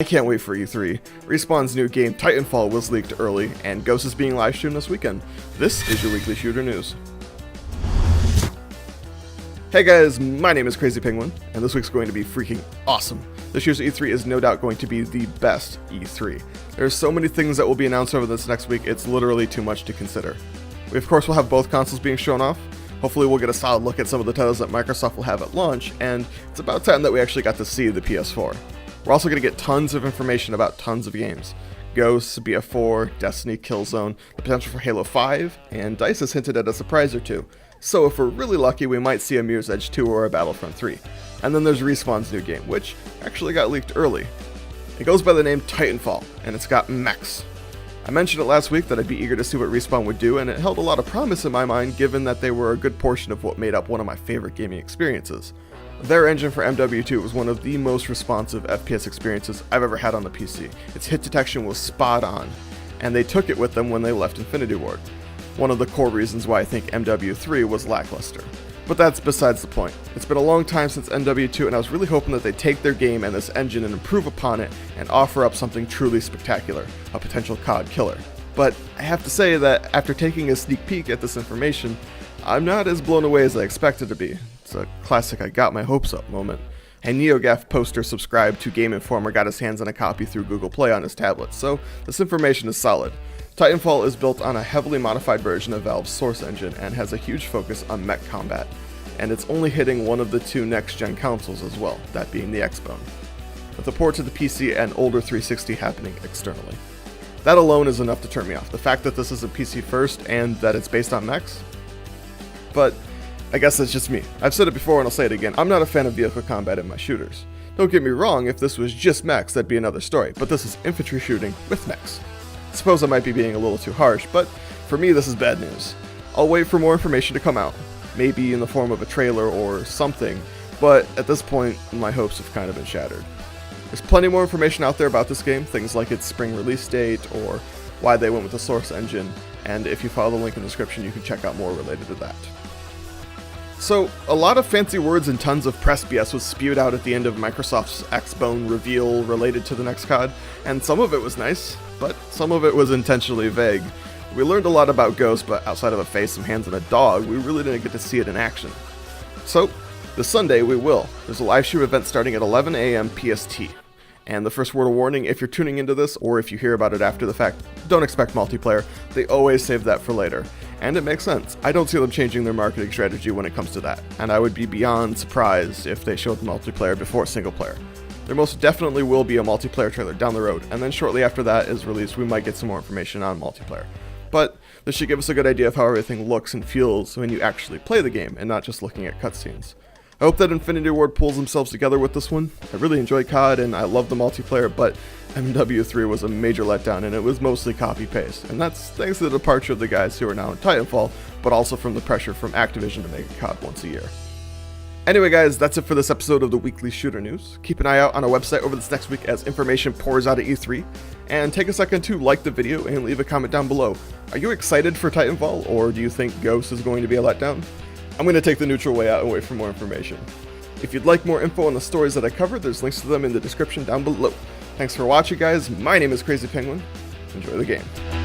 I can't wait for E3. Respawn's new game Titanfall was leaked early, and Ghost is being live streamed this weekend. This is your weekly shooter news. Hey guys, my name is Crazy Penguin, and this week's going to be freaking awesome. This year's E3 is no doubt going to be the best E3. There's so many things that will be announced over this next week, it's literally too much to consider. We of course will have both consoles being shown off. Hopefully we'll get a solid look at some of the titles that Microsoft will have at launch, and it's about time that we actually got to see the PS4. We're also going to get tons of information about tons of games. Ghosts, BF4, Destiny, Killzone, the potential for Halo 5, and DICE has hinted at a surprise or two. So if we're really lucky, we might see a Mirror's Edge 2 or a Battlefront 3. And then there's Respawn's new game, which actually got leaked early. It goes by the name Titanfall, and it's got mechs. I mentioned it last week that I'd be eager to see what Respawn would do, and it held a lot of promise in my mind given that they were a good portion of what made up one of my favorite gaming experiences. Their engine for MW2 was one of the most responsive FPS experiences I've ever had on the PC. Its hit detection was spot on, and they took it with them when they left Infinity Ward. One of the core reasons why I think MW3 was lackluster. But that's besides the point. It's been a long time since MW2, and I was really hoping that they take their game and this engine and improve upon it and offer up something truly spectacular, a potential COD killer. But I have to say that after taking a sneak peek at this information, I'm not as blown away as I expected to be. It's a classic I got my hopes up moment. A NeoGaf poster subscribed to Game Informer got his hands on a copy through Google Play on his tablet, so this information is solid. Titanfall is built on a heavily modified version of Valve's Source engine and has a huge focus on mech combat, and it's only hitting one of the two next-gen consoles as well, that being the Xbone, with a port to the PC and older 360 happening externally. That alone is enough to turn me off, the fact that this is a PC first and that it's based on mechs. But I guess that's just me. I've said it before and I'll say it again, I'm not a fan of vehicle combat in my shooters. Don't get me wrong, if this was just mechs that'd be another story, but this is infantry shooting with mechs. I suppose I might be being a little too harsh, but for me this is bad news. I'll wait for more information to come out, maybe in the form of a trailer or something, but at this point my hopes have kind of been shattered. There's plenty more information out there about this game, things like its spring release date or why they went with the Source engine, and if you follow the link in the description you can check out more related to that. So, a lot of fancy words and tons of press BS was spewed out at the end of Microsoft's Xbone reveal related to the next COD, and some of it was nice, but some of it was intentionally vague. We learned a lot about Ghost, but outside of a face, some hands, and a dog, we really didn't get to see it in action. So, this Sunday we will. There's a live stream event starting at 11 a.m. PST. And the first word of warning, if you're tuning into this, or if you hear about it after the fact, don't expect multiplayer. They always save that for later. And it makes sense. I don't see them changing their marketing strategy when it comes to that, and I would be beyond surprised if they showed multiplayer before single player. There most definitely will be a multiplayer trailer down the road, and then shortly after that is released we might get some more information on multiplayer. But this should give us a good idea of how everything looks and feels when you actually play the game, and not just looking at cutscenes. I hope that Infinity Ward pulls themselves together with this one. I really enjoy COD and I love the multiplayer, but MW3 was a major letdown and it was mostly copy-paste. And that's thanks to the departure of the guys who are now in Titanfall, but also from the pressure from Activision to make a COD once a year. Anyway guys, that's it for this episode of the Weekly Shooter News. Keep an eye out on our website over this next week as information pours out of E3. And take a second to like the video and leave a comment down below. Are you excited for Titanfall, or do you think Ghost is going to be a letdown? I'm going to take the neutral way out and wait for more information. If you'd like more info on the stories that I covered, there's links to them in the description down below. Thanks for watching guys, my name is Crazy Penguin. Enjoy the game.